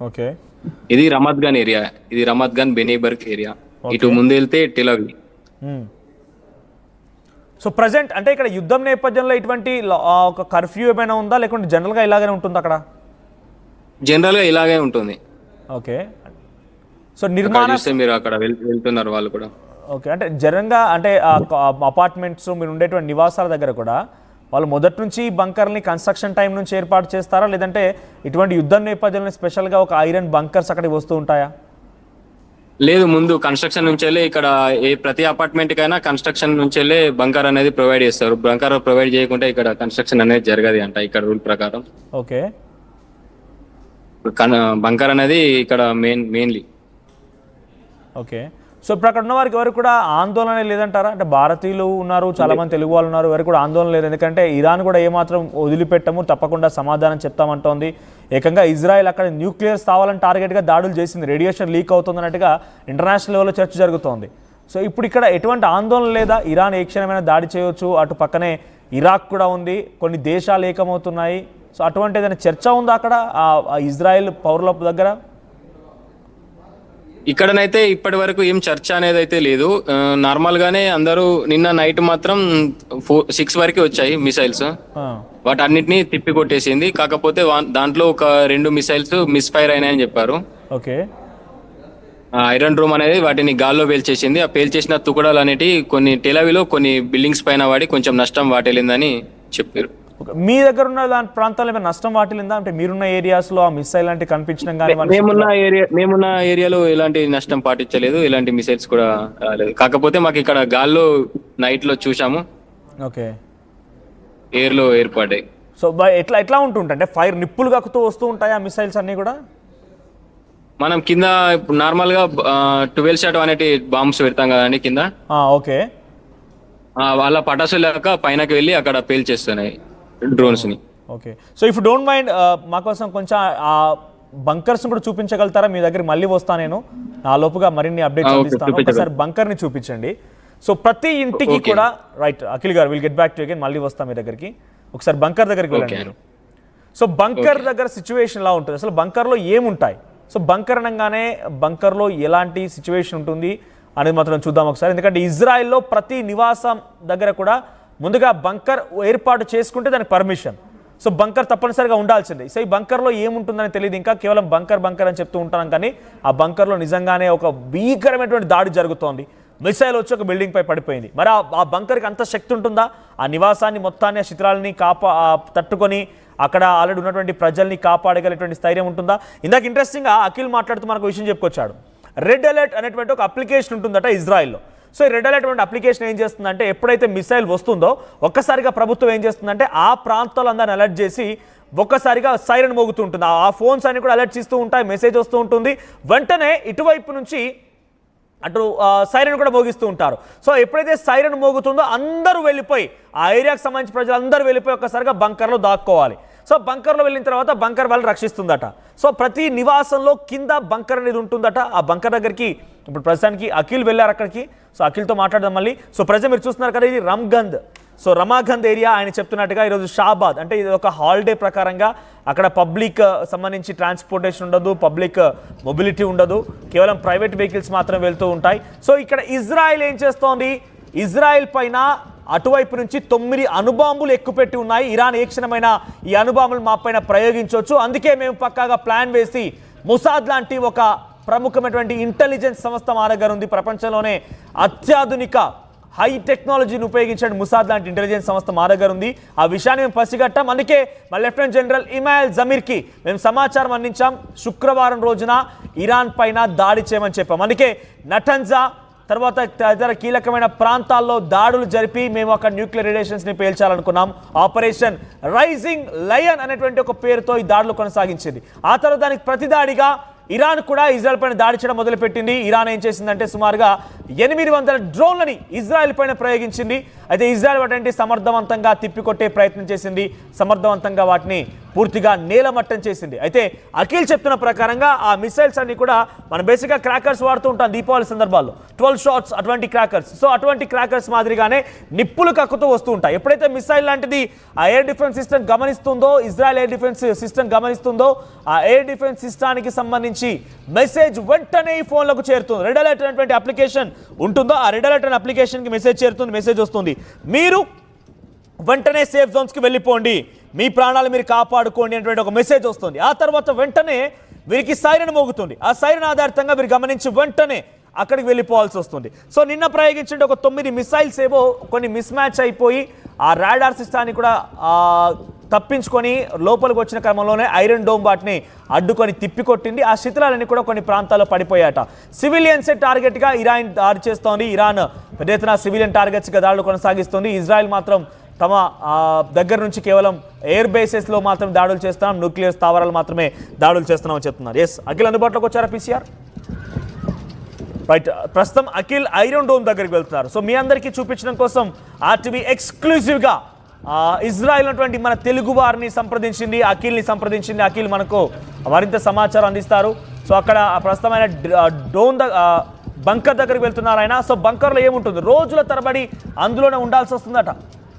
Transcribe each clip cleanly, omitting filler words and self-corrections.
Okay. ఇది రమత్ gun area, ఇది రమత్ gun బెనీబర్గ్ area. ఇటు ముందు వెళ్తే టెలవి. సో ప్రజెంట్ అంటే ఇక్కడ యుద్ధం నేపథ్యంలో ఇటువంటి ఒక కర్ఫ్యూ ఏమైనా ఉందా, లేకుంటే జనరల్గా ఇలాగనే ఉంటుంది అక్కడ? జనరల్ గా ఇలాగే ఉంటుంది. ఓకే. సో నిర్మాణ మీరు అక్కడ వెళ్తున్నారు వాళ్ళు కూడా. ఓకే, అంటే జనంగా అంటే అపార్ట్మెంట్స్ మీరు ఉండేటువంటి నివాసాల దగ్గర కూడా వాళ్ళు మొదటి నుంచి బంకర్ని కన్స్ట్రక్షన్ టైం నుంచి ఏర్పాటు చేస్తారా, లేదంటే ఇటువంటి యుద్ధం నేపథ్యంలో స్పెషల్గా ఒక ఐరన్ బంకర్స్ అక్కడికి వస్తూ ఉంటాయా? లేదు, ముందు కన్స్ట్రక్షన్ నుంచి వెళ్ళి ఇక్కడ ప్రతి అపార్ట్మెంట్ కైనా కన్స్ట్రక్షన్ నుంచి వెళ్ళి బంకర్ అనేది ప్రొవైడ్ చేస్తారు. బంకర్ ప్రొవైడ్ చేయకుంటే ఇక్కడ కన్స్ట్రక్షన్ అనేది జరగదు అంట ఇక్కడ రూల్ ప్రకారం. ఓకే. బంకర్ అనేది ఇక్కడ మెయిన్లీ. ఓకే. సో ఇప్పుడు అక్కడ ఉన్న వారికి ఎవరు కూడా ఆందోళన లేదంటారా? అంటే భారతీయులు ఉన్నారు, చాలా మంది తెలుగు వాళ్ళు ఉన్నారు, ఎవరు కూడా ఆందోళన లేదు. ఎందుకంటే ఇరాన్ కూడా ఏమాత్రం వదిలిపెట్టము, తప్పకుండా సమాధానం చెప్తామంటోంది. ఏకంగా ఇజ్రాయెల్ అక్కడ న్యూక్లియర్ స్థావరాలను టార్గెట్గా దాడులు చేసింది, రేడియేషన్ లీక్ అవుతుంది అన్నట్టుగా ఇంటర్నేషనల్ లెవెల్లో చర్చ జరుగుతోంది. సో ఇప్పుడు ఇక్కడ ఎటువంటి ఆందోళన లేదా? ఇరాన్ ఏ క్షణమైనా దాడి చేయవచ్చు, అటు పక్కనే ఇరాక్ కూడా ఉంది, కొన్ని దేశాలు ఏకమవుతున్నాయి. సో అటువంటి ఏదైనా చర్చ ఉందా అక్కడ ఇజ్రాయెల్ పౌరుల దగ్గర? ఇక్కడనైతే ఇప్పటి వరకు ఏం చర్చ అనేది అయితే లేదు. నార్మల్ గానే అందరూ నిన్న నైట్ మాత్రం 6 వరకు వచ్చాయి మిసైల్స్, వాటి అన్నిటినీ తిప్పి కొట్టేసింది. కాకపోతే దాంట్లో ఒక 2 మిసైల్స్ మిస్ఫైర్ అయినాయని చెప్పారు. ఓకే. ఐరన్ రూమ్ అనేది వాటిని గాల్లో పేల్చేసింది. ఆ పేల్చేసిన తుకడాలు అనేటి కొన్ని టెలవిలో కొన్ని బిల్డింగ్స్ పైన వాడి కొంచెం నష్టం వాటిల్లిందని చెప్పారు. మీ దగ్గర ఉన్న దాని ప్రాంతాల్లో ఏమైనా నష్టం వాటిల్లిందా? అంటే మీరున్న ఏరియాస్ లో ఆ మిసైల్ లాంటి కనిపించడం కానీ? మేమున్న ఏరియాలో ఎలాంటి నష్టం పాటించలేదు, ఎలాంటి మిసైల్స్ కూడా రాలేదు. కాకపోతే మాకు ఇక్కడ గాల్లో నైట్ లో చూసాము. ఓకే. ఎయిర్ లో ఏర్పడ్డాయి. సో ఎట్లా ఉంటుంటే అంటే ఫైర్ నిప్పులు కక్కుతూ వస్తూ ఉంటాయి ఆ మిసైల్స్ అన్ని కూడా? మనం కింద నార్మల్ గా 12 షాట్ అనేటి బాంబ్స్ పెడతాం కదండి కింద. ఓకే. వాళ్ళ పటాసులు లేక పైనకి వెళ్ళి అక్కడ పేల్చేస్తున్నాయి డ్రోన్స్ ని. Okay. So if don't mind మా కోసం కొంచెం ఆ బంకర్స్ కూడా చూపించగలుగుతారా? మీ దగ్గర మళ్ళీ వస్తా నేను, ఆ లోపుగా మరిన్ని అప్డేట్స్ అందిస్తాను. ఒకసారి బంకర్ ని చూపించండి. సో ప్రతి ఇంటికి కూడా రైట్ అఖిల్ గారు will get back to again, మళ్ళీ వస్తాం మీ దగ్గరికి. ఒకసారి బంకర్ దగ్గరికి వెళ్ళండి. సో బంకర్ దగ్గర సిచ్యువేషన్ ఎలా ఉంటుంది, అసలు బంకర్లో ఏముంటాయి? సో బంకర్ అనగానే బంకర్లో ఎలాంటి సిచ్యువేషన్ ఉంటుంది అనేది మాత్రం చూద్దాం ఒకసారి. ఎందుకంటే ఇజ్రాయెల్లో ప్రతి నివాసం దగ్గర కూడా ముందుగా బంకర్ ఏర్పాటు చేసుకుంటే దానికి పర్మిషన్. సో బంకర్ తప్పనిసరిగా ఉండాల్సిందే. సో ఈ బంకర్లో ఏముంటుందని తెలియదు, ఇంకా కేవలం బంకర్ అని చెప్తూ ఉంటాం, కానీ ఆ బంకర్లో నిజంగానే ఒక భీకరమైనటువంటి దాడి జరుగుతోంది. మిసైల్ వచ్చి ఒక బిల్డింగ్ పై పడిపోయింది. మరి ఆ బంకర్కి అంత శక్తి ఉంటుందా? ఆ నివాసాన్ని మొత్తాన్ని, ఆ శిథిలాలని తట్టుకొని అక్కడ ఆల్రెడీ ఉన్నటువంటి ప్రజల్ని కాపాడగలిగేటువంటి స్థైర్యం ఉంటుందా? ఇందాక ఇంట్రెస్టింగ్గా అఖిల్ మాట్లాడుతూ మనకు విషయం చెప్పుకొచ్చాడు. రెడ్ అలర్ట్ అనేటువంటి ఒక అప్లికేషన్ ఉంటుందట ఇజ్రాయెల్లో. సో ఈ రెడ్ అలర్ట్ అటువంటి అప్లికేషన్ ఏం చేస్తుందంటే ఎప్పుడైతే మిసైల్ వస్తుందో ఒక్కసారిగా ప్రభుత్వం ఏం చేస్తుందంటే ఆ ప్రాంతాల్లో అందరిని అలర్ట్ చేసి ఒక్కసారిగా సైరన్ మోగుతూ ఉంటుంది. ఆ ఫోన్స్ అన్ని కూడా అలర్ట్ చేస్తూ ఉంటాయి, మెసేజ్ వస్తూ ఉంటుంది. వెంటనే ఇటువైపు నుంచి అటు సైరన్ కూడా మోగిస్తూ ఉంటారు. సో ఎప్పుడైతే సైరన్ మోగుతుందో అందరూ వెళ్ళిపోయి, ఆ ఏరియాకి సంబంధించిన ప్రజలందరూ వెళ్ళిపోయి ఒక్కసారిగా బంకర్లో దాక్కోవాలి. సో బంకర్లో వెళ్ళిన తర్వాత బంకర్ వాళ్ళు రక్షిస్తుందట. సో ప్రతి నివాసంలో కింద బంకర్ అనేది ఉంటుందట. ఆ బంకర్ దగ్గరికి ఇప్పుడు ప్రస్తుతానికి అఖిల్ వెళ్ళారు అక్కడికి. సో అఖిల్తో మాట్లాడదాం మళ్ళీ. సో ప్రజలు మీరు చూస్తున్నారు కదా, ఇది రమ్గంద్, సో రమాగంద్ ఏరియా. ఆయన చెప్తున్నట్టుగా ఈరోజు షాబాద్ అంటే ఇది ఒక హాలిడే ప్రకారంగా అక్కడ పబ్లిక్ సంబంధించి ట్రాన్స్పోర్టేషన్ ఉండదు, పబ్లిక్ మొబిలిటీ ఉండదు, కేవలం ప్రైవేట్ వెహికల్స్ మాత్రం వెళ్తూ ఉంటాయి. సో ఇక్కడ ఇజ్రాయెల్ ఏం చేస్తోంది, ఇజ్రాయెల్ పైన అటువైపు నుంచి 9 అణుబాంబులు ఎక్కుపెట్టి ఉన్నాయి. ఇరాన్ ఏ క్షణమైన ఈ అణుబాంబులు మా పైన ప్రయోగించవచ్చు, అందుకే మేము పక్కాగా ప్లాన్ వేసి ముసాద్ లాంటి ఒక ప్రముఖమైనటువంటి ఇంటెలిజెన్స్ సంస్థ మా దగ్గర ఉంది, ప్రపంచంలోనే అత్యాధునిక హై టెక్నాలజీని ఉపయోగించండి ముసాద్ లాంటి ఇంటెలిజెన్స్ సంస్థ మా దగ్గర ఉంది. ఆ విషయాన్ని మేము పసిగట్టాం, అందుకే మా లెఫ్టినెంట్ జనరల్ ఇమాయల్ జమీర్కి మేము సమాచారం అందించాం. శుక్రవారం రోజున ఇరాన్ పైన దాడి చేయమని చెప్పాం. అందుకే నటన్జా తర్వాత ఇతర కీలకమైన ప్రాంతాల్లో దాడులు జరిపి మేము అక్కడ న్యూక్లియర్ రేడియేషన్స్ని పేల్చాలనుకున్నాం. ఆపరేషన్ రైజింగ్ లయన్ అనేటువంటి ఒక పేరుతో ఈ దాడులు కొనసాగించింది. ఆ తర్వాత దానికి ప్రతిదాడిగా ఇరాన్ కూడా ఇజ్రాయెల్ పైన దాడి చేయడం మొదలుపెట్టింది. ఇరాన్ ఏం చేసిందంటే సుమారుగా 800 డ్రోన్లని ఇజ్రాయెల్ పైన ప్రయోగించింది. అయితే ఇజ్రాయెల్ వాటిని సమర్థవంతంగా తిప్పికొట్టే ప్రయత్నం చేసింది, సమర్థవంతంగా వాటిని పూర్తిగా నేలమట్టం చేసింది. అయితే అఖిల్ చెప్తున్న ప్రకారంగా ఆ మిసైల్స్ అన్ని కూడా మనం బేసిక్గా క్రాకర్స్ వాడుతూ ఉంటాం దీపావళి సందర్భాల్లో, 12 షాట్స్ అటువంటి క్రాకర్స్. సో అటువంటి క్రాకర్స్ మాదిరిగానే నిప్పులు కక్కుతూ వస్తూ ఉంటాయి. ఎప్పుడైతే మిసైల్ లాంటిది ఆ ఎయిర్ డిఫెన్స్ సిస్టమ్ గమనిస్తుందో, ఇజ్రాయెల్ ఎయిర్ డిఫెన్స్ సిస్టమ్ గమనిస్తుందో, ఆ ఎయిర్ డిఫెన్స్ సిస్టానికి సంబంధించి మెసేజ్ వెంటనే ఈ ఫోన్లకు చేరుతుంది. రెడ్ అలర్ట్ అనేటువంటి అప్లికేషన్ ఉంటుందో ఆ రెడ్ అలర్ట్ అనే అప్లికేషన్కి మెసేజ్ చేరుతుంది, మెసేజ్ వస్తుంది, మీరు వెంటనే సేఫ్ జోన్స్కి వెళ్ళిపోండి, మీ ప్రాణాలు మీరు కాపాడుకోండి అనేటువంటి ఒక మెసేజ్ వస్తుంది. ఆ తర్వాత వెంటనే వీరికి సైరన్ మోగుతుంది. ఆ సైరన్ ఆధారితంగా వీరు గమనించి వెంటనే అక్కడికి వెళ్ళిపోవాల్సి వస్తుంది. సో నిన్న ప్రయోగించిన ఒక 9 మిసైల్స్ ఏవో కొన్ని మిస్ మ్యాచ్ అయిపోయి ఆ రాడార్ సిస్టాన్ని కూడా తప్పించుకొని లోపలికి వచ్చిన క్రమంలోనే ఐరన్ డోమ్ వాటిని అడ్డుకొని తిప్పికొట్టింది. ఆ శిథిలాలన్నీ కూడా కొన్ని ప్రాంతాల్లో పడిపోయాట. సివిలియన్సే టార్గెట్గా ఇరాన్ దాడి చేస్తోంది. ఇరాన్ పెద్ద ఎత్తున సివిలియన్ టార్గెట్స్గా దాడులు కొనసాగిస్తుంది. ఇజ్రాయెల్ మాత్రం తమ దగ్గర నుంచి కేవలం ఎయిర్ బేసెస్లో మాత్రం దాడులు చేస్తున్నాం, న్యూక్లియర్ స్థావరాలు మాత్రమే దాడులు చేస్తున్నామని చెప్తున్నారు. ఎస్, అఖిల్ అందుబాటులోకి వచ్చారా పీసీఆర్? రైట్, ప్రస్తుతం అఖిల్ ఐరన్ డోమ్ దగ్గరికి వెళ్తున్నారు. సో మీ అందరికీ చూపించడం కోసం ఆర్టీవీ ఎక్స్క్లూజివ్గా ఇజ్రాయెల్ ఉన్నటువంటి మన తెలుగు వారిని సంప్రదించింది, అఖిల్ని సంప్రదించింది. అఖిల్ మనకు మరింత సమాచారం అందిస్తారు. సో అక్కడ ప్రస్తుతమైన డోమ్ బంకర్ దగ్గరికి వెళ్తున్నారు ఆయన. సో బంకర్లో ఏముంటుంది, రోజుల తరబడి అందులోనే ఉండాల్సి వస్తుందట.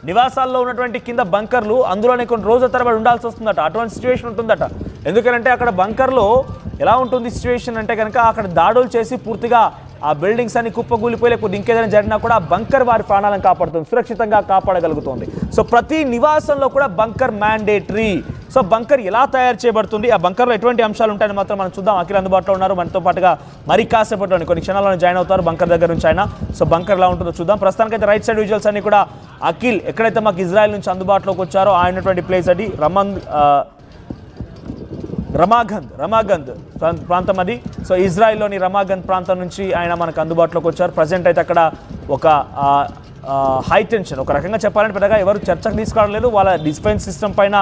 నివాసాల్లో ఉన్నటువంటి కింద బంకర్లు అందులోనే కొన్ని రోజుల తరబడి ఉండాల్సి వస్తుందట. అటువంటి సిచ్యువేషన్ ఉంటుందట. ఎందుకంటే అక్కడ బంకర్లో ఎలా ఉంటుంది సిచ్యువేషన్ అంటే కనుక అక్కడ దాడులు చేసి పూర్తిగా ఆ బిల్డింగ్స్ అన్ని కుప్పగూలిపోయి లేకపోతే ఇంకేదైనా జరిగినా కూడా ఆ బంకర్ వారి ప్రాణాలను కాపాడుతుంది, సురక్షితంగా కాపాడగలుగుతుంది. సో ప్రతి నివాసంలో కూడా బంకర్ మ్యాండేటరీ. సో బంకర్ ఎలా తయారు చేయబడుతుంది, ఆ బంకర్లో ఎటువంటి అంశాలు ఉంటాయని మాత్రం మనం చూద్దాం. అఖిల్ అందుబాటులో ఉన్నారు మనతో పాటుగా. మరి కాసేపట్లో కొన్ని క్షణాలను జాయిన్ అవుతారు బంకర్ దగ్గర నుంచి ఆయన. సో బంకర్ ఎలా ఉంటుందో చూద్దాం. ప్రస్తుతానికైతే రైట్ సైడ్ విజువల్స్ అన్ని కూడా అఖిల్ ఎక్కడైతే మాకు ఇజ్రాయెల్ నుంచి అందుబాటులోకి వచ్చారో ఆయనటువంటి ప్లేస్ అది రమాగంద్ ప్రాంతం అది. సో ఇజ్రాయెల్లోని రమాగంద్ ప్రాంతం నుంచి ఆయన మనకు అందుబాటులోకి వచ్చారు. ప్రజెంట్ అయితే అక్కడ ఒక హై టెన్షన్, ఒక రకంగా చెప్పాలంటే పెద్దగా ఎవరు చర్చకు తీసుకురావట్లేదు. వాళ్ళ డిఫెన్స్ సిస్టమ్ పైన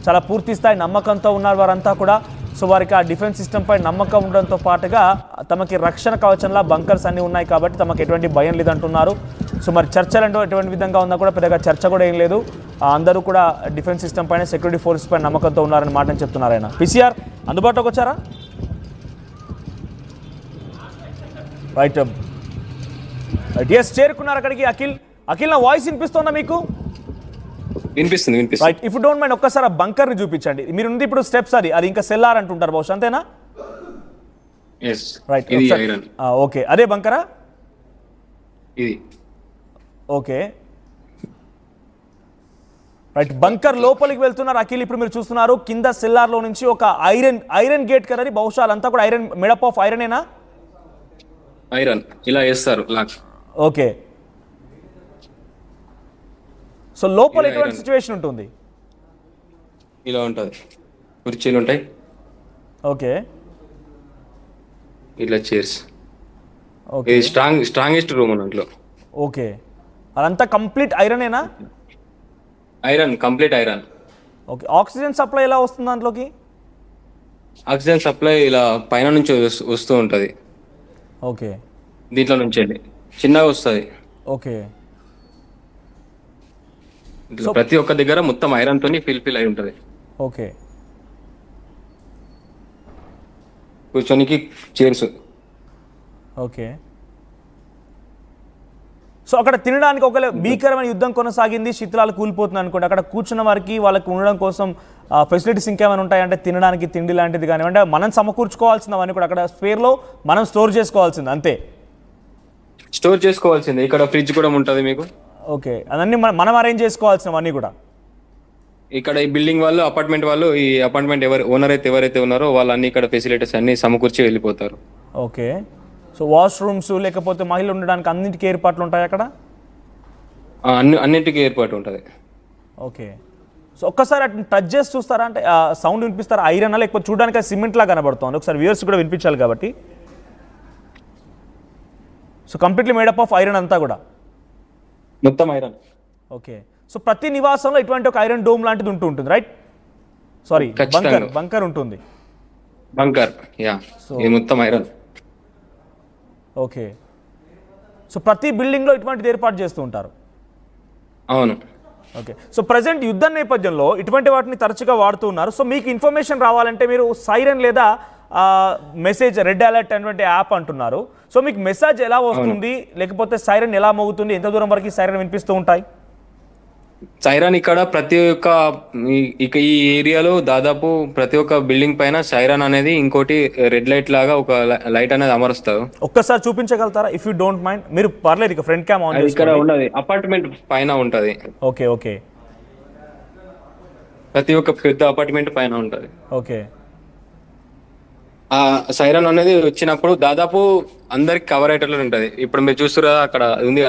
చాలా పూర్తి స్థాయి నమ్మకంతో ఉన్నారు వారంతా కూడా. సో వారికి ఆ డిఫెన్స్ సిస్టమ్ పై నమ్మకం ఉండడంతో పాటుగా తమకి రక్షణ కవచంలా బంకర్స్ అన్నీ ఉన్నాయి కాబట్టి తమకు ఎటువంటి భయం లేదంటున్నారు. సో మరి చర్చలు అంటే ఎటువంటి విధంగా ఉన్నా కూడా పెద్దగా చర్చ కూడా ఏం లేదు. అందరూ కూడా డిఫెన్స్ సిస్టమ్ పైన, సెక్యూరిటీ ఫోర్సెస్ పైన నమ్మకంతో ఉన్నారని మాటని చెప్తున్నారు ఆయన. పీసీఆర్ అందుబాటులోకి వచ్చారా? రైట్, ఎస్, చేరుకున్నారు అక్కడికి అఖిల్. అఖిల్, నా వాయిస్ వినిపిస్తుందా మీకు? వినిపిస్తుంది. రైట్, ఇఫ్ డోంట్ మైండ్ ఒక్కసారి ఆ బంకర్ని చూపించండి. మీరు ఉంది ఇప్పుడు స్టెప్స్, అది ఇంకా సెల్లార్ అంటుంటారు బహుశా, అంతేనా? రైట్, ఓకే, అదే బంకరా ఇది? ఓకే, రైట్, బంకర్ లోపలికి వెళ్తున్నారు అఖిల్. ఇప్పుడు మీరు చూస్తున్నారు కింద సెల్లార్లో నుంచి ఒక ఐరన్ గేట్ కదా, బహుశా అంతా కూడా ఐరన్, మేడప్ ఆఫ్ ఐరనేనా? ఐరన్ ఇలా వేస్తారు లాక్. ఓకే, సో లోపల ఎటువంటి సిచ్యువేషన్ ఉంటుంది? ఇలా ఉంటుంది, కుర్చీలు ఉంటాయి. ఓకే, ఇట్లా చైర్స్. ఓకే, స్ట్రాంగెస్ట్ రూమ్ అన్నట్లు. ఓకే, అదంతా కంప్లీట్ ఐరనేనా? Iron, complete iron. Okay, oxygen supply ఎలా వస్తుంది దాంట్లోకి? ఆక్సిజన్ సప్లై ఇలా పైన నుంచి వస్తూ ఉంటుంది. ఓకే, దీంట్లో నుంచి వెళ్ళి చిన్నగా వస్తుంది. ఓకే, ప్రతి ఒక్క దగ్గర మొత్తం ఐరన్ తోని ఫిల్ అయి ఉంటుంది. ఓకే, కూర్చోనికి చైర్స్. ఓకే, సో అక్కడ తినడానికి ఒక భీకరమైన యుద్ధం కొనసాగింది, శిథిలాలు కూలిపోతుంది అనుకోండి. అక్కడ కూర్చున్న వారికి వాళ్ళకి ఉండడం కోసం ఫెసిలిటీస్ ఇంకేమైనా ఉంటాయంటే తినడానికి తిండి లాంటిది కానివ్వండి, మనం సమకూర్చుకోవాల్సింది అవన్నీ కూడా అక్కడ స్పేర్లో మనం స్టోర్ చేసుకోవాల్సింది అంతే. స్టోర్ చేసుకోవాల్సింది. ఇక్కడ ఫ్రిడ్జ్ కూడా ఉంటుంది మీకు. ఓకే, అదన్నీ మనం అరేంజ్ చేసుకోవాల్సినవన్నీ కూడా ఇక్కడ ఈ బిల్డింగ్ వాళ్ళు, అపార్ట్మెంట్ వాళ్ళు, ఈ అపార్ట్మెంట్ ఓనర్ అయితే ఎవరైతే ఉన్నారో వాళ్ళు అన్ని ఇక్కడ ఫెసిలిటీస్ అన్ని సమకూర్చి వెళ్ళిపోతారు. ఓకే, సో వాష్రూమ్స్ లేకపోతే మహిళలు ఉండడానికి అన్నింటికి ఏర్పాట్లు ఉంటాయి అక్కడ? అన్నింటికి ఏర్పాటు ఉంటుంది. ఓకే, సో ఒక్కసారి అటు టచ్ చేసి చూస్తారా, అంటే సౌండ్ వినిపిస్తారా? ఐరన్ లేకపోతే చూడడానికి సిమెంట్ లా కనబడుతుంది, ఒకసారి వ్యూవర్స్ కూడా వినిపించాలి కాబట్టి. So completely made up of iron అంతా కూడా, మొత్తం ఐరన్. ఓకే, సో ప్రతి నివాసంలో ఇటువంటి ఒక ఐరన్ డోమ్ లాంటిది ఉంటుంది, రైట్? సారీ, బంకర్ ఉంటుంది. బంకర్, యా, ఇది మొత్తం ఐరన్. ఓకే, సో ప్రతి బిల్డింగ్లో ఇటువంటిది ఏర్పాటు చేస్తూ ఉంటారు. అవును. ఓకే. సో ప్రజెంట్ యుద్ధ నేపథ్యంలో ఇటువంటి వాటిని తరచుగా వాడుతూ ఉన్నారు. సో మీకు ఇన్ఫర్మేషన్ రావాలంటే మీరు సైరన్ లేదా మెసేజ్ రెడ్ అలర్ట్ అనేటువంటి యాప్ అంటున్నారు. సో మీకు మెసేజ్ ఎలా వస్తుంది, లేకపోతే సైరన్ ఎలా మోగుతుంది, ఎంత దూరం వరకు సైరన్ వినిపిస్తూ ఉంటాయి? సైరన్ ఇక్కడ ప్రతి ఒక్క ఇక ఈ ఏరియాలో దాదాపు ప్రతి ఒక్క బిల్డింగ్ పైన సైరన్ అనేది ఇంకోటి రెడ్ లైట్ లాగా ఒక లైట్ అనేది అమరుస్తారు. ఒక్కసారి చూపించగలుగుతారా ఇఫ్ యూ డోంట్ మైండ్? మీరు పర్లేదు, ఇక ఫ్రంట్ క్యామ్ ఆన్ అది ఇక్కడ చేసుకోండి. ఉన్నది అపార్ట్మెంట్ పైన ఉంటది. ఓకే ఓకే ప్రతి ఒక్క పెద్ద అపార్ట్మెంట్ పైన ఉంటది. ఓకే. ఆ సైరన్ అనేది వచ్చినప్పుడు దాదాపు అందరికి కవర్ అయ్యేటట్లు ఉంటది. ఇప్పుడు మీరు చూస్తున్నారు అక్కడ ఉంది